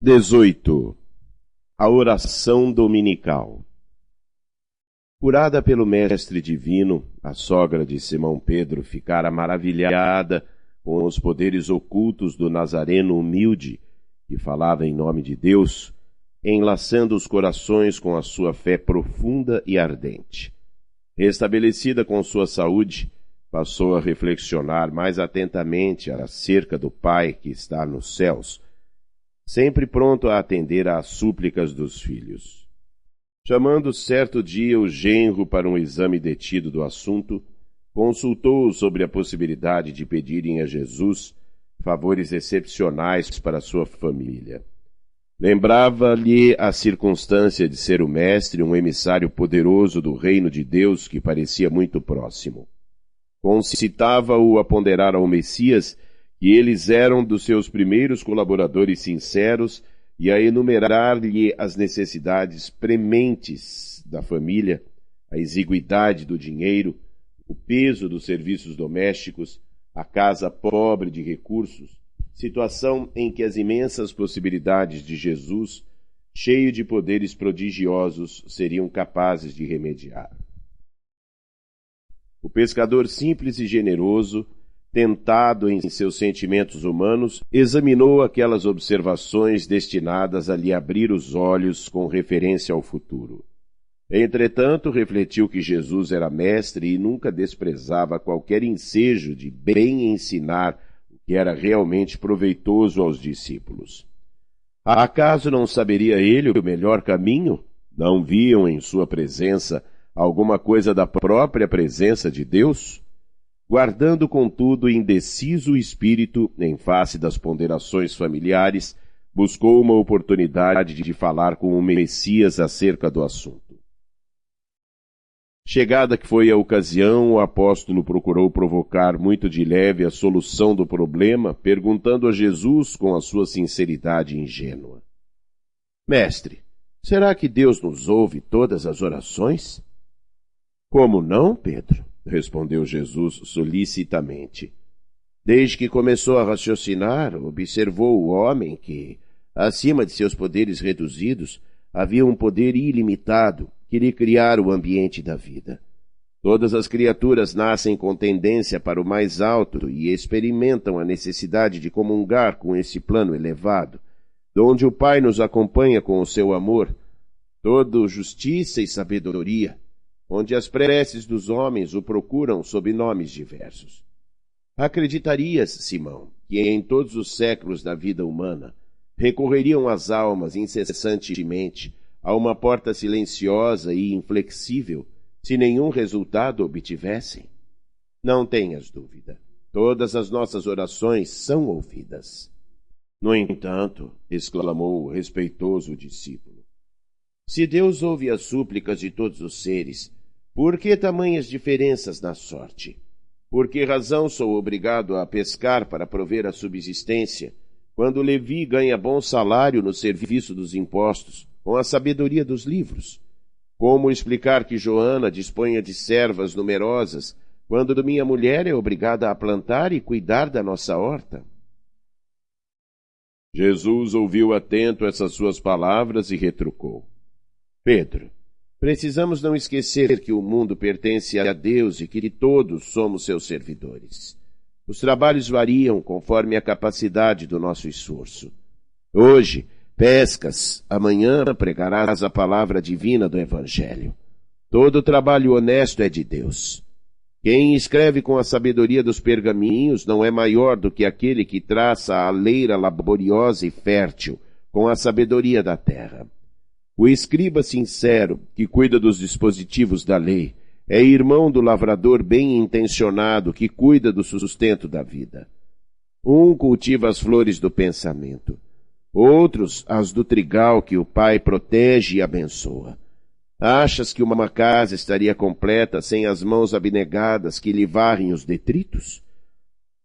18. A oração dominical. Curada pelo Mestre Divino, a sogra de Simão Pedro ficara maravilhada com os poderes ocultos do Nazareno humilde, que falava em nome de Deus, enlaçando os corações com a sua fé profunda e ardente. Restabelecida com sua saúde, passou a reflexionar mais atentamente acerca do Pai que está nos céus, sempre pronto a atender às súplicas dos filhos. Chamando certo dia o genro para um exame detido do assunto, consultou-o sobre a possibilidade de pedirem a Jesus favores excepcionais para sua família. Lembrava-lhe a circunstância de ser o mestre um emissário poderoso do reino de Deus que parecia muito próximo. Concitava-o a ponderar ao Messias que eles eram dos seus primeiros colaboradores sinceros e a enumerar-lhe as necessidades prementes da família, a exiguidade do dinheiro, o peso dos serviços domésticos, a casa pobre de recursos, situação em que as imensas possibilidades de Jesus, cheio de poderes prodigiosos, seriam capazes de remediar. O pescador simples e generoso, tentado em seus sentimentos humanos, examinou aquelas observações destinadas a lhe abrir os olhos com referência ao futuro. Entretanto, refletiu que Jesus era mestre e nunca desprezava qualquer ensejo de bem ensinar o que era realmente proveitoso aos discípulos. Acaso não saberia ele o melhor caminho? Não viam em sua presença alguma coisa da própria presença de Deus? Guardando, contudo, indeciso o espírito em face das ponderações familiares, buscou uma oportunidade de falar com o Messias acerca do assunto. Chegada que foi a ocasião, o apóstolo procurou provocar muito de leve a solução do problema, perguntando a Jesus com a sua sinceridade ingênua: Mestre, será que Deus nos ouve todas as orações? Como não, Pedro? Respondeu Jesus solicitamente. Desde que começou a raciocinar, observou o homem que, acima de seus poderes reduzidos, havia um poder ilimitado que lhe criara o ambiente da vida. Todas as criaturas nascem com tendência para o mais alto e experimentam a necessidade de comungar com esse plano elevado, donde o Pai nos acompanha com o seu amor, toda justiça e sabedoria, onde as preces dos homens o procuram sob nomes diversos. Acreditarias, Simão, que em todos os séculos da vida humana recorreriam as almas incessantemente a uma porta silenciosa e inflexível, se nenhum resultado obtivessem? Não tenhas dúvida. Todas as nossas orações são ouvidas. No entanto, exclamou o respeitoso discípulo, se Deus ouve as súplicas de todos os seres, por que tamanhas diferenças na sorte? Por que razão sou obrigado a pescar para prover a subsistência, quando Levi ganha bom salário no serviço dos impostos, com a sabedoria dos livros? Como explicar que Joana disponha de servas numerosas, quando minha mulher é obrigada a plantar e cuidar da nossa horta? Jesus ouviu atento essas suas palavras e retrucou: Pedro, precisamos não esquecer que o mundo pertence a Deus e que todos somos seus servidores. Os trabalhos variam conforme a capacidade do nosso esforço. Hoje, pescas, amanhã pregarás a palavra divina do Evangelho. Todo trabalho honesto é de Deus. Quem escreve com a sabedoria dos pergaminhos não é maior do que aquele que traça a leira laboriosa e fértil com a sabedoria da terra. O escriba sincero, que cuida dos dispositivos da lei, é irmão do lavrador bem-intencionado que cuida do sustento da vida. Um cultiva as flores do pensamento, outros as do trigal que o Pai protege e abençoa. Achas que uma casa estaria completa sem as mãos abnegadas que lhe varrem os detritos?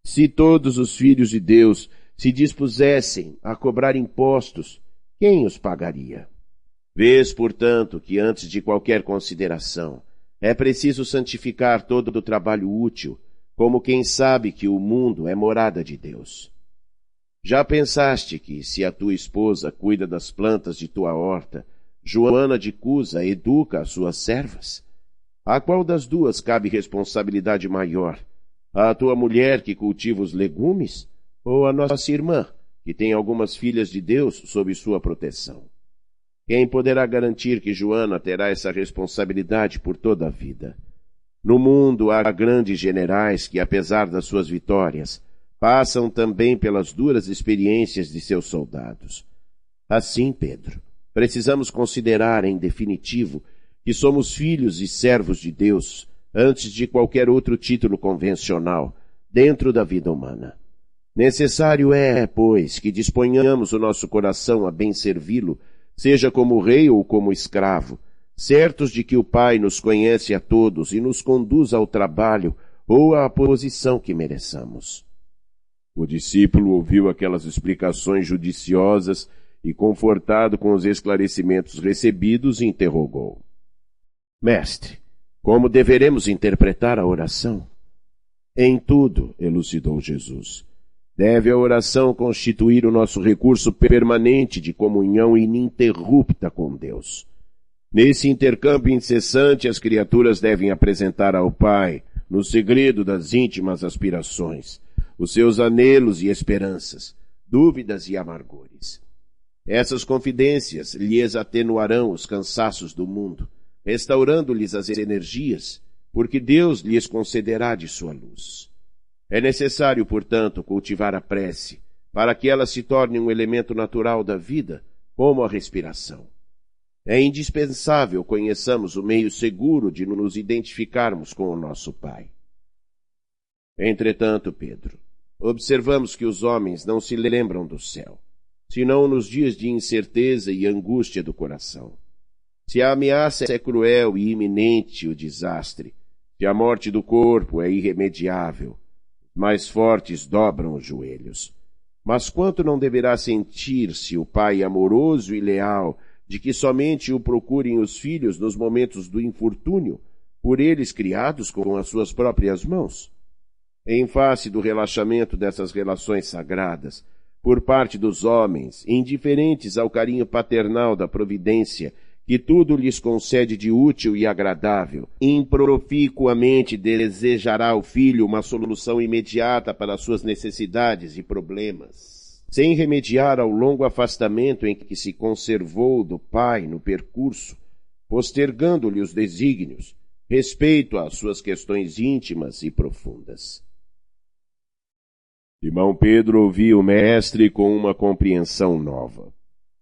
Se todos os filhos de Deus se dispusessem a cobrar impostos, quem os pagaria? Vês, portanto, que antes de qualquer consideração, é preciso santificar todo o trabalho útil, como quem sabe que o mundo é morada de Deus. Já pensaste que, se a tua esposa cuida das plantas de tua horta, Joana de Cusa educa as suas servas? A qual das duas cabe responsabilidade maior? A tua mulher que cultiva os legumes? Ou a nossa irmã, que tem algumas filhas de Deus sob sua proteção? Quem poderá garantir que Joana terá essa responsabilidade por toda a vida? No mundo há grandes generais que, apesar das suas vitórias, passam também pelas duras experiências de seus soldados. Assim, Pedro, precisamos considerar, em definitivo, que somos filhos e servos de Deus antes de qualquer outro título convencional dentro da vida humana. Necessário é, pois, que disponhamos o nosso coração a bem servi-lo, seja como rei ou como escravo, certos de que o Pai nos conhece a todos e nos conduz ao trabalho ou à posição que mereçamos. O discípulo ouviu aquelas explicações judiciosas e, confortado com os esclarecimentos recebidos, interrogou: Mestre, como deveremos interpretar a oração? Em tudo, elucidou Jesus, deve a oração constituir o nosso recurso permanente de comunhão ininterrupta com Deus. Nesse intercâmbio incessante, as criaturas devem apresentar ao Pai, no segredo das íntimas aspirações, os seus anelos e esperanças, dúvidas e amargores. Essas confidências lhes atenuarão os cansaços do mundo, restaurando-lhes as energias, porque Deus lhes concederá de sua luz. É necessário, portanto, cultivar a prece, para que ela se torne um elemento natural da vida, como a respiração. É indispensável conheçamos o meio seguro de nos identificarmos com o nosso Pai. Entretanto, Pedro, observamos que os homens não se lembram do céu, senão nos dias de incerteza e angústia do coração. Se a ameaça é cruel e iminente o desastre, se a morte do corpo é irremediável, os mais fortes dobram os joelhos. Mas quanto não deverá sentir-se o pai amoroso e leal de que somente o procurem os filhos nos momentos do infortúnio, por eles criados com as suas próprias mãos? Em face do relaxamento dessas relações sagradas, por parte dos homens, indiferentes ao carinho paternal da providência, que tudo lhes concede de útil e agradável, improficuamente desejará o filho uma solução imediata para suas necessidades e problemas, sem remediar ao longo afastamento em que se conservou do pai no percurso, postergando-lhe os desígnios, respeito às suas questões íntimas e profundas. Simão Pedro ouvia o mestre com uma compreensão nova.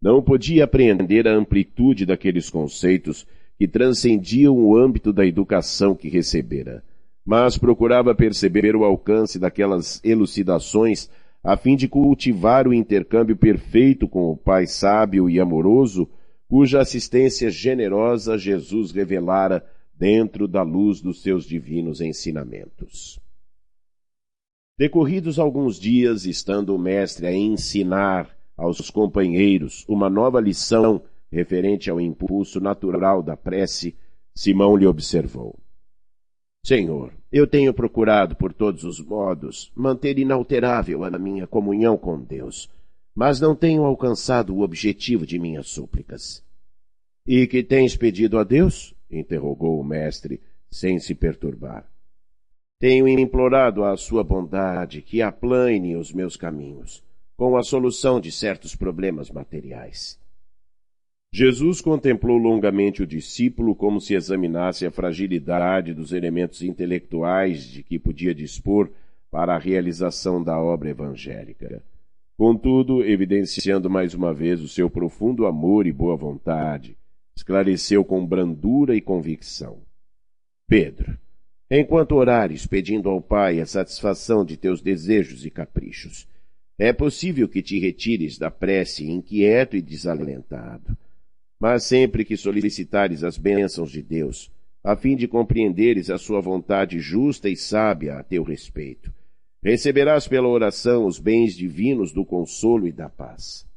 Não podia apreender a amplitude daqueles conceitos que transcendiam o âmbito da educação que recebera, mas procurava perceber o alcance daquelas elucidações a fim de cultivar o intercâmbio perfeito com o Pai sábio e amoroso, cuja assistência generosa Jesus revelara dentro da luz dos seus divinos ensinamentos. Decorridos alguns dias, estando o mestre a ensinar aos companheiros uma nova lição referente ao impulso natural da prece, Simão lhe observou: Senhor, eu tenho procurado por todos os modos manter inalterável a minha comunhão com Deus, mas não tenho alcançado o objetivo de minhas súplicas. E que tens pedido a Deus? Interrogou o mestre, sem se perturbar. Tenho implorado à sua bondade que aplane os meus caminhos, com a solução de certos problemas materiais. Jesus contemplou longamente o discípulo como se examinasse a fragilidade dos elementos intelectuais de que podia dispor para a realização da obra evangélica. Contudo, evidenciando mais uma vez o seu profundo amor e boa vontade, esclareceu com brandura e convicção: Pedro, enquanto orares pedindo ao Pai a satisfação de teus desejos e caprichos, é possível que te retires da prece inquieto e desalentado. Mas sempre que solicitares as bênçãos de Deus, a fim de compreenderes a sua vontade justa e sábia a teu respeito, receberás pela oração os bens divinos do consolo e da paz.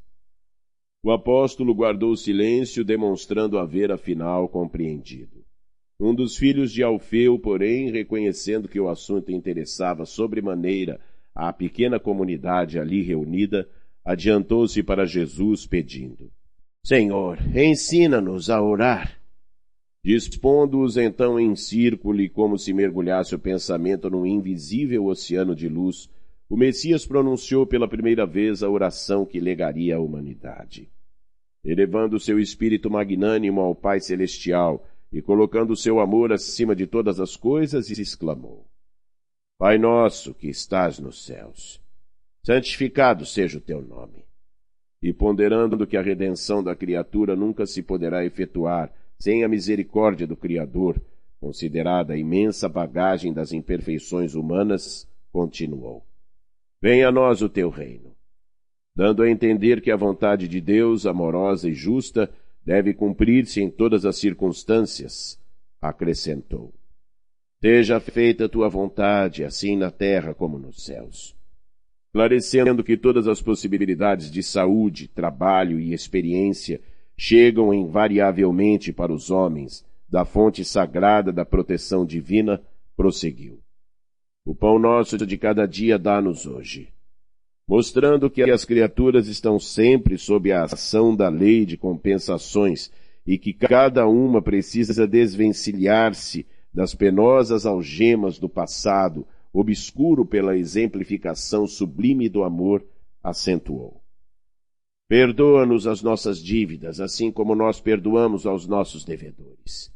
O apóstolo guardou silêncio, demonstrando haver afinal compreendido. Um dos filhos de Alfeu, porém, reconhecendo que o assunto interessava sobremaneira à pequena comunidade ali reunida, adiantou-se para Jesus pedindo: Senhor, ensina-nos a orar. Dispondo-os então em círculo e como se mergulhasse o pensamento num invisível oceano de luz, o Messias pronunciou pela primeira vez a oração que legaria à humanidade. Elevando seu espírito magnânimo ao Pai Celestial e colocando seu amor acima de todas as coisas, exclamou: Pai nosso que estás nos céus, santificado seja o teu nome. E ponderando que a redenção da criatura nunca se poderá efetuar sem a misericórdia do Criador, considerada a imensa bagagem das imperfeições humanas, continuou: Venha a nós o teu reino. Dando a entender que a vontade de Deus, amorosa e justa, deve cumprir-se em todas as circunstâncias, acrescentou: Seja feita a tua vontade, assim na terra como nos céus. Esclarecendo que todas as possibilidades de saúde, trabalho e experiência chegam invariavelmente para os homens da fonte sagrada da proteção divina, prosseguiu: O pão nosso de cada dia dá-nos hoje. Mostrando que as criaturas estão sempre sob a ação da lei de compensações e que cada uma precisa desvencilhar-se das penosas algemas do passado, obscuro pela exemplificação sublime do amor, acentuou: Perdoa-nos as nossas dívidas, assim como nós perdoamos aos nossos devedores.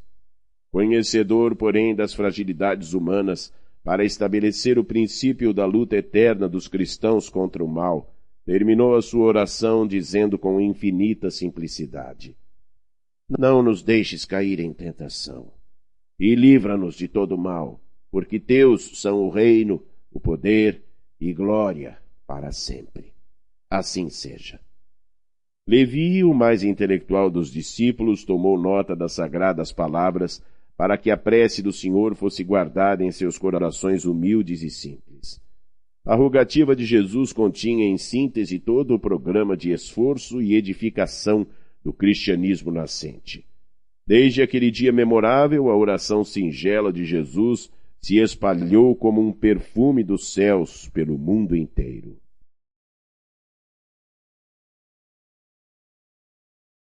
Conhecedor, porém, das fragilidades humanas, para estabelecer o princípio da luta eterna dos cristãos contra o mal, terminou a sua oração dizendo com infinita simplicidade: Não nos deixes cair em tentação, e livra-nos de todo mal, porque teus são o reino, o poder e glória para sempre. Assim seja. Levi, o mais intelectual dos discípulos, tomou nota das sagradas palavras para que a prece do Senhor fosse guardada em seus corações humildes e simples. A rogativa de Jesus continha em síntese todo o programa de esforço e edificação do cristianismo nascente. Desde aquele dia memorável, a oração singela de Jesus se espalhou como um perfume dos céus pelo mundo inteiro.